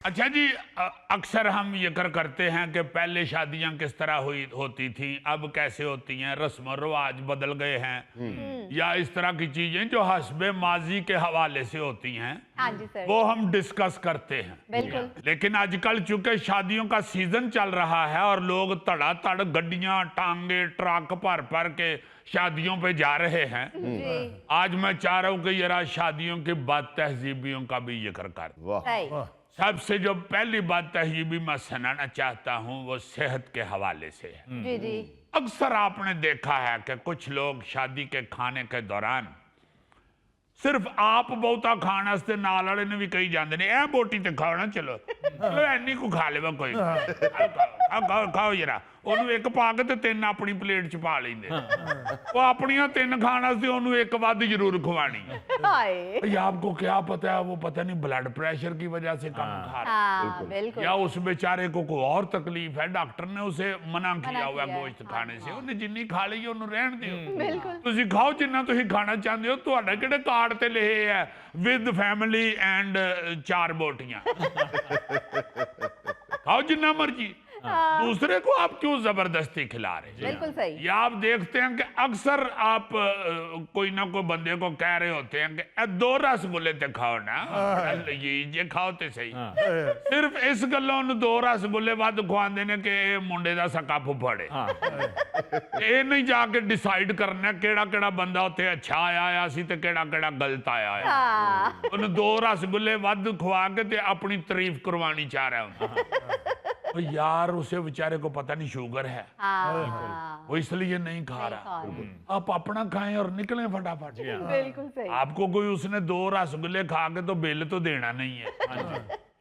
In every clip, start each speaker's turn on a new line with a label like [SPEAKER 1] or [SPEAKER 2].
[SPEAKER 1] अच्छा जी, अक्सर हम जिक्र करते हैं कि पहले शादियां किस तरह होती थी, अब कैसे होती हैं, रस्म रिवाज बदल गए हैं या इस तरह की चीजें जो हस्बे माजी के हवाले से होती हैं।
[SPEAKER 2] हाँ जी सर।
[SPEAKER 1] वो हम डिस्कस करते हैं।
[SPEAKER 2] बिल्कुल।
[SPEAKER 1] लेकिन आजकल चूंकि शादियों का सीजन चल रहा है और लोग तड़ातड़ गड्डियां टांगे ट्रक भर भर के शादियों पे जा रहे हैं,
[SPEAKER 2] जी।
[SPEAKER 1] आज मैं चाह रहा हूं कि जरा शादियों की बात तहजीबियों का भी जिक्र कर।
[SPEAKER 2] सही।
[SPEAKER 1] सबसे जो पहली बात तहजीबी मैं सुनाना चाहता हूं वो सेहत के हवाले से है।
[SPEAKER 2] जी जी।
[SPEAKER 1] अक्सर आपने देखा है कि कुछ लोग शादी के खाने के दौरान सिर्फ आप बहुता खाने वास्ते नाल वाले ने भी कही जाते ने ए बोटी ते खाओ ना, चलो चलो एनी को खा लेवा कोई, खाओ खाओ जरा, ਉਹਨੂੰ ਇੱਕ ਪਾ ਕੇ ਤੇ ਤਿੰਨ ਆਪਣੀ ਪਲੇਟ ਚ ਪਾ ਲੈਂਦੇ। ਉਹ ਆਪਣੀਆਂ ਤਿੰਨ ਖਾਣ ਵਾਸਤੇ ਉਹਨੂੰ ਇੱਕ ਵੱਧ ਜ਼ਰੂਰ ਖਵਾਣੀ।
[SPEAKER 2] हाय।
[SPEAKER 1] भाई आपको क्या पता है, वो पता नहीं ब्लड प्रेशर की वजह से कम खा रहा है
[SPEAKER 2] हाँ बिल्कुल।
[SPEAKER 1] या उस बेचारे को कोई और तकलीफ है, डॉक्टर ने उसे मना किया हुआ
[SPEAKER 2] किया है।
[SPEAKER 1] गोश्त खाने से, ਉਹਨੇ ਜਿੰਨੀ ਖਾ ਲਈ ਉਹਨੂੰ ਰਹਿਣ ਦਿਓ।
[SPEAKER 2] बिल्कुल।
[SPEAKER 1] ਤੁਸੀਂ ਖਾਓ ਜਿੰਨਾ ਤੁਸੀਂ ਖਾਣਾ ਚਾਹੁੰਦੇ ਹੋ, ਤੁਹਾਡੇ ਕਿਹੜੇ ਕਾਰਡ ਤੇ ਲਿਖੇ ਹੈ ਵਿਦ ਫੈमिली एंड 4 बोटियां। खाओ जिन्ना मर्जी, दूसरे को आप क्यों जबरदस्ती खिला रहे हैं?
[SPEAKER 2] बिल्कुल सही।
[SPEAKER 1] या आप देखते हैं कि अक्सर आप कोई ना कोई बंदे को कह रहे होते हैं कि 2 रसगुल्ले ते खाओ ना, ये खाओ ते सही। सिर्फ इस गल्लों 2 रसगुल्ले वध खुआंदे ने कि मुंडे दा सक्का फुफड़ है। ये नहीं जाके डिसाइड करना केड़ा केड़ा बंदा उत्थे अच्छा आया सी ते केड़ा केड़ा गलत आया है।
[SPEAKER 2] हाँ।
[SPEAKER 1] उन्हें 2 रसगुल्ले वध खुआ के ते अपनी तारीफ करवानी चाह रहा हूं। तो यार उसे बेचारे को पता नहीं शुगर है,
[SPEAKER 2] हाँ।
[SPEAKER 1] वो इसलिए नहीं खा रहा। आप अपना खाएं और निकलें फटाफट।
[SPEAKER 2] बिल्कुल सही।
[SPEAKER 1] आपको कोई उसने 2 रसगुल्ले खा के तो बिल तो देना नहीं है,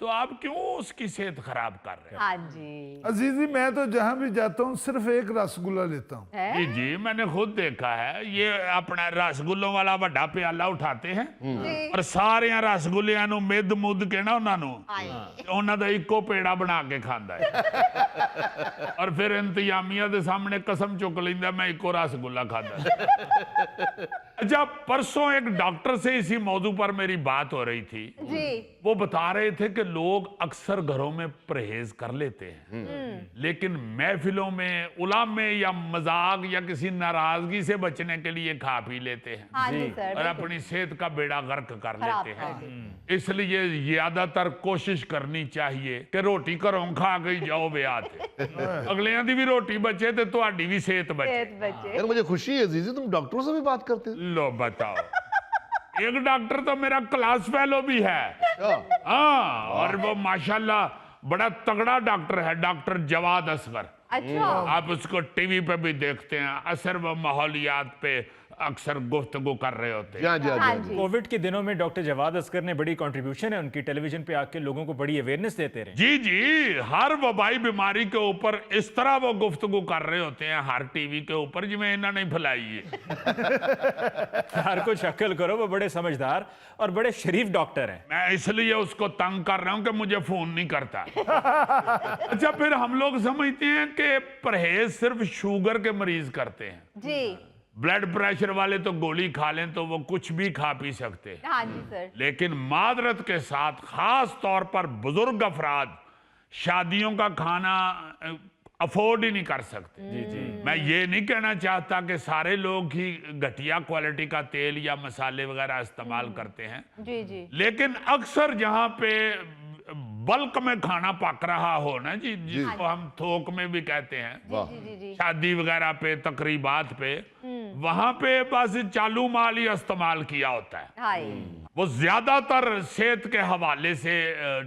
[SPEAKER 1] तो आप क्यों उसकी सेहत खराब कर रहे हैं?
[SPEAKER 2] हाँ जी।
[SPEAKER 3] अजीजी, मैं तो जहां भी जाता हूँ सिर्फ एक रसगुल्ला लेता हूँ।
[SPEAKER 2] है?
[SPEAKER 1] जी जी, मैंने खुद देखा है। ये अपना रसगुल्लों वाला बड़ा प्याला उठाते हैं और सारे रसगुल्लियां नु मिद मुद के ना उन्होंने दा इको पेड़ा बना के खांदा है और फिर इंतजामिया दे सामने कसम चुक लेंदा मैं इको रसगुल्ला खाता। अच्छा, परसों एक डॉक्टर से इसी मौजू पर मेरी बात हो रही थी।
[SPEAKER 2] जी।
[SPEAKER 1] वो बता रहे थे कि लोग अक्सर घरों में परहेज कर लेते हैं, लेकिन महफिलों में उलाम में या मजाक या किसी नाराजगी से बचने के लिए खा पी लेते हैं।
[SPEAKER 2] हाँ जी सर।
[SPEAKER 1] और अपनी सेहत का बेड़ा गर्क कर
[SPEAKER 2] खराब
[SPEAKER 1] लेते
[SPEAKER 2] कर
[SPEAKER 1] हैं। इसलिए ज्यादातर कोशिश करनी चाहिए कि रोटी घरों खा के ही जाओ ब्याह ते, अगलियां दी भी रोटी बचे ते तुहाडी भी सेहत बचे।
[SPEAKER 2] सेहत बचे।
[SPEAKER 4] यार मुझे खुशी है जीजी, तुम डॉक्टरों से भी बात करते हो।
[SPEAKER 1] लो बताओ, एक डॉक्टर तो मेरा क्लास फेलो भी है। हाँ, और वो माशाल्लाह बड़ा तगड़ा डॉक्टर है, डॉक्टर जवाद असगर।
[SPEAKER 2] अच्छा।
[SPEAKER 1] आप उसको टीवी पे भी देखते हैं, असर व माहौलियात पे अक्सर गुफ्तगू कर रहे होते हैं।
[SPEAKER 2] हाँ जी।
[SPEAKER 5] कोविड के दिनों में डॉक्टर जवाद असगर ने बड़ी कंट्रीब्यूशन है उनकी, टेलीविजन पे आके लोगों को बड़ी अवेयरनेस देते रहे।
[SPEAKER 1] जी जी, हर वबाई बीमारी के ऊपर इस तरह वो गुफ्तगू कर रहे होते हैं हर टीवी के ऊपर जिਵੇਂ ਇਹਨਾਂ ने फैलाई है।
[SPEAKER 5] हर कुछ अक्ल करो, वो बड़े समझदार और बड़े शरीफ डॉक्टर हैं।
[SPEAKER 1] मैं इसलिए उसको तंग कर रहा हूं कि मुझे फोन नहीं करता। अच्छा, फिर हम लोग समझते हैं कि परहेज सिर्फ शुगर के मरीज करते हैं।
[SPEAKER 2] जी।
[SPEAKER 1] ब्लड प्रेशर वाले तो गोली खा लें तो वो कुछ भी खा पी सकते हैं,
[SPEAKER 2] हाँ जी सर।
[SPEAKER 1] लेकिन मादरत के साथ खास तौर पर बुजुर्ग अफराद शादियों का खाना अफोर्ड ही नहीं कर सकते।
[SPEAKER 5] जी जी।
[SPEAKER 1] मैं ये नहीं कहना चाहता कि सारे लोग ही घटिया क्वालिटी का तेल या मसाले वगैरह इस्तेमाल करते हैं,
[SPEAKER 2] जी जी।
[SPEAKER 1] लेकिन अक्सर जहां पे बल्क में खाना पक रहा हो ना जी, जिसको हम थोक में भी कहते हैं,
[SPEAKER 2] जी जी जी।
[SPEAKER 1] शादी वगैरह पे तकरीबात पे, वहां पे बस चालू माल ही इस्तेमाल किया होता है।
[SPEAKER 2] हाय।
[SPEAKER 1] वो ज्यादातर सेहत के हवाले से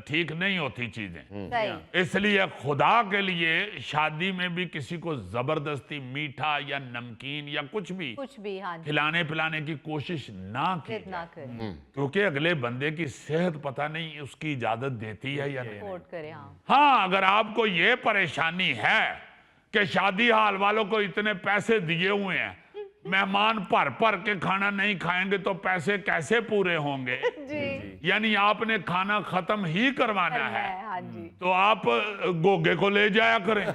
[SPEAKER 1] ठीक नहीं होती चीजें।
[SPEAKER 2] सही।
[SPEAKER 1] इसलिए खुदा के लिए शादी में भी किसी को जबरदस्ती मीठा या नमकीन या कुछ भी
[SPEAKER 2] हाँ जी।
[SPEAKER 1] खिलाने पिलाने की कोशिश ना की
[SPEAKER 2] जिद ना
[SPEAKER 1] जाए।
[SPEAKER 2] करें।
[SPEAKER 1] क्योंकि अगले बंदे की सेहत पता नहीं उसकी इजाजत देती है या नहीं।
[SPEAKER 2] सपोर्ट करें। हाँ।
[SPEAKER 1] हाँ, अगर आपको ये परेशानी है कि शादी हाल वालों को इतने पैसे दिए हुए हैं, मेहमान भर भर के खाना नहीं खाएंगे तो पैसे कैसे पूरे होंगे?
[SPEAKER 2] जी।
[SPEAKER 1] यानी आपने खाना खत्म ही करवाना है,
[SPEAKER 2] हाँ जी।
[SPEAKER 1] तो आप गोगे को ले जाया करें।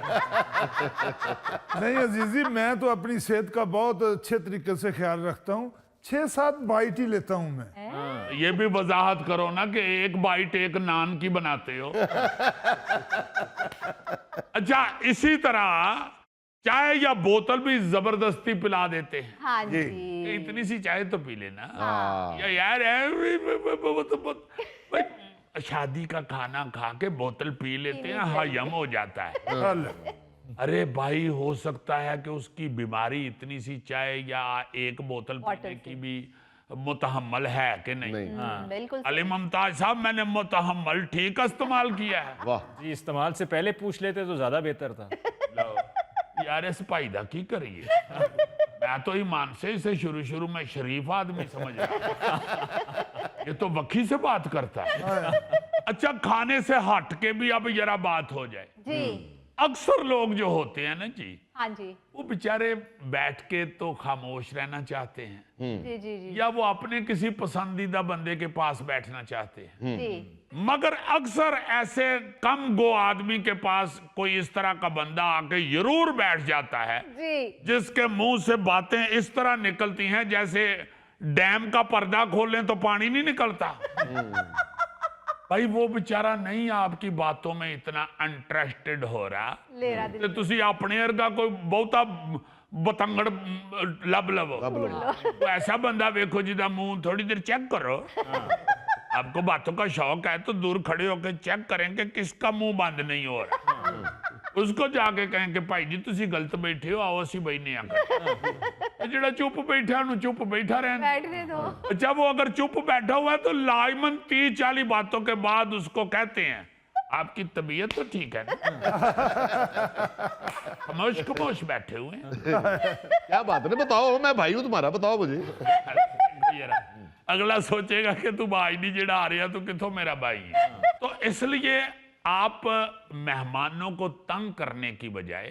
[SPEAKER 3] नहीं अजीजी, मैं तो अपनी सेहत का बहुत अच्छे तरीके से ख्याल रखता हूँ। 6-7 बाइट ही लेता हूं मैं।
[SPEAKER 1] ये भी वजाहत करो ना कि एक बाइट एक नान की बनाते हो। अच्छा, इसी तरह चाय या बोतल भी जबरदस्ती पिला देते हैं।
[SPEAKER 2] हाँ जी।
[SPEAKER 1] कि इतनी सी चाय तो पी लेना।
[SPEAKER 4] हाँ।
[SPEAKER 1] या यार शादी का खाना खा के बोतल पी लेते हैं, हजम हो जाता है।
[SPEAKER 3] हेलो।
[SPEAKER 1] अरे भाई, हो सकता है कि उसकी बीमारी इतनी सी चाय या एक बोतल पीने की भी मुतहम्मल है कि नहीं।
[SPEAKER 2] बिल्कुल
[SPEAKER 1] अली मुमताज साहब, मैंने मुतहम्मल ठीक इस्तेमाल किया है।
[SPEAKER 4] वाह।
[SPEAKER 5] जी, इस्तेमाल से पहले पूछ लेते तो ज्यादा बेहतर था।
[SPEAKER 1] लो, यार इस भाईदा की करिए। मैं तो ईमान से इसे शुरू में शरीफ आदमी समझ रहा, ये तो वकी से बात करता है। अच्छा, खाने से हट के भी अब जरा बात हो जाए।
[SPEAKER 2] जी।
[SPEAKER 1] अक्सर लोग जो होते हैं ना जी,
[SPEAKER 2] हाँ जी।
[SPEAKER 1] वो बेचारे बैठ के तो खामोश रहना चाहते हैं,
[SPEAKER 2] जी जी जी
[SPEAKER 1] या वो अपने किसी पसंदीदा बंदे के पास बैठना चाहते हैं।
[SPEAKER 2] जी।
[SPEAKER 1] मगर अक्सर ऐसे कम गो आदमी के पास कोई इस तरह का बंदा आके जरूर बैठ जाता है,
[SPEAKER 2] जी।
[SPEAKER 1] जिसके मुंह से बातें इस तरह निकलती हैं जैसे डैम का पर्दा खोलें तो पानी नहीं निकलता। भाई, वो बेचारा नहीं आपकी बातों में इतना इंटरेस्टेड हो रहा
[SPEAKER 2] ले रहा
[SPEAKER 1] ਤੇ
[SPEAKER 2] दिल।
[SPEAKER 1] ਤੁਸੀਂ ਆਪਣੇ ਵਰਗਾ ਕੋਈ ਬਹੁਤਾ ਬਤੰਗੜ ਲੱਭ ਲਵੋ। तो ऐसा बंदा देखो जिदा मुंह थोड़ी देर चेक करो। आपको बातों का शौक है तो दूर खड़े होकर चेक करें कि किसका मुंह बंद नहीं हो रहा। उसको जाके कहें कि भाई जी तुसी गलत बैठे हो, आओ असी बहने आकर। जेड़ा चुप बैठा उन्हें चुप बैठा रहना।
[SPEAKER 2] बैठने दो।
[SPEAKER 1] अच्छा, वो अगर चुप बैठा हुआ है तो लाजमन 30-40 बातों के बाद उसको कहते हैं आपकी तबीयत तो ठीक है ना। खमोश खमोश बैठे हुए हैं।
[SPEAKER 4] क्या बात है, बताओ, मैं भाई हूं तुम्हारा, बताओ मुझे।
[SPEAKER 1] अगला सोचेगा कि तू भाई नहीं जेड़ा आ रहा, तू किथों मेरा भाई है। तो इसलिए आप मेहमानों को तंग करने की बजाय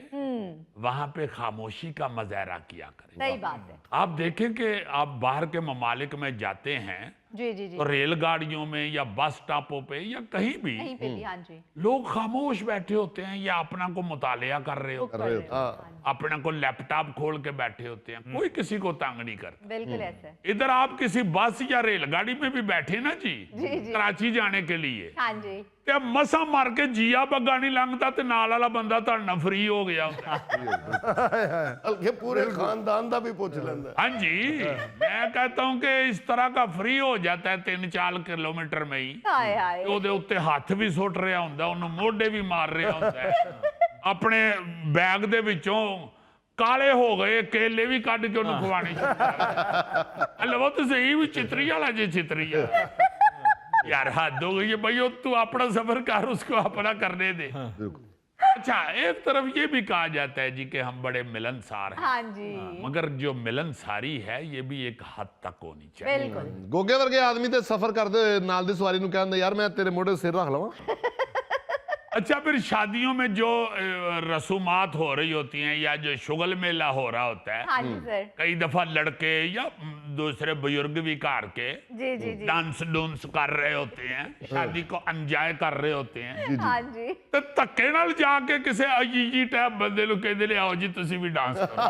[SPEAKER 1] वहां पे खामोशी का मुजाहरा किया करें।
[SPEAKER 2] सही बात है।
[SPEAKER 1] आप देखें कि आप बाहर के ममालिक में जाते हैं
[SPEAKER 2] जी जी जी।
[SPEAKER 1] तो रेलगाड़ियों में या बस स्टॉपों पे या कहीं भी
[SPEAKER 2] कहीं पे भी। हाँ जी।
[SPEAKER 1] लोग खामोश बैठे होते हैं या अपना को मुतालिया कर रहे होते
[SPEAKER 2] कर रहे हो।
[SPEAKER 4] हाँ।
[SPEAKER 1] अपना को लैपटॉप खोल के बैठे होते हैं, कोई किसी को तंग नहीं करता।
[SPEAKER 2] बिल्कुल ऐसे।
[SPEAKER 1] इधर आप किसी बस या रेलगाड़ी में भी बैठे ना जी,
[SPEAKER 2] जी, जी।
[SPEAKER 1] कराची जाने के लिए,
[SPEAKER 2] हाँ जी।
[SPEAKER 1] ते मसा मार के जिया बग्गा नहीं लंघता ते नाल वाला बंदा तुहाडे नाल फ्री हो गया होता।
[SPEAKER 4] हल्के पूरे खानदान दा भी पूछ लेंदा।
[SPEAKER 1] हाँ जी, मैं कहता हूं कि इस तरह का फ्री हो जाता है 3-4 किलोमीटर में ही।
[SPEAKER 2] हाय हाय।
[SPEAKER 1] ਉਹਦੇ ਉੱਤੇ ਹੱਥ ਵੀ ਸੁੱਟ ਰਿਹਾ ਹੁੰਦਾ, ਉਹਨੂੰ ਮੋਢੇ ਵੀ ਮਾਰ ਰਿਹਾ ਹੁੰਦਾ ਹੈ। ਆਪਣੇ ਬੈਗ ਦੇ ਵਿੱਚੋਂ ਕਾਲੇ ਹੋ ਗਏ ਕੇਲੇ ਵੀ ਕੱਢ ਕੇ ਉਹਨੂੰ ਖਵਾਣੇ ਸ਼ੁਰੂ ਲਵੋ ਤੇ ਸਹੀ ਵੀ ਚਿਤਰੀ ਵਾਲਾ ਜੇ ਚਿਤਰੀ ਆ। यार हद हो गई है भाई, तू अपना सफर कर, उसको अपना करने दे। अच्छा, एक तरफ ये भी कहा जाता है जी कि हम बड़े मिलनसार हैं,
[SPEAKER 2] हाँ जी।
[SPEAKER 1] मगर जो मिलनसारी है ये भी एक हद तक होनी चाहिए।
[SPEAKER 2] बिल्कुल।
[SPEAKER 4] ਗੋਗੇ ਵਰਗੇ ਆਦਮੀ ਤੇ ਸਫ਼ਰ ਕਰਦੇ ਹੋਏ ਨਾਲ ਦੀ ਸਵਾਰੀ ਨੂੰ ਕਹਿੰਦਾ ਯਾਰ ਮੈਂ ਤੇਰੇ ਮੋਢੇ ਸਿਰ ਰੱਖ ਲਵਾਂ।
[SPEAKER 1] अच्छा, फिर शादियों में जो रसूमात हो रही होती हैं या जो शुगल मेला हो रहा होता है,
[SPEAKER 2] हाँ जी सर।
[SPEAKER 1] कई दफा लड़के या दूसरे बुजुर्ग भी कार के
[SPEAKER 2] जी जी जी।
[SPEAKER 1] डांस डूंस कर रहे होते हैं, शादी को एंजॉय कर रहे होते हैं।
[SPEAKER 2] हाँ जी।
[SPEAKER 1] तो धक्के नाल जाके किसी अजीजी टाइप बंदे ਨੂੰ ਕਹਿੰਦੇ ਨੇ ਆਓ ਜੀ ਤੁਸੀਂ ਵੀ डांस करो।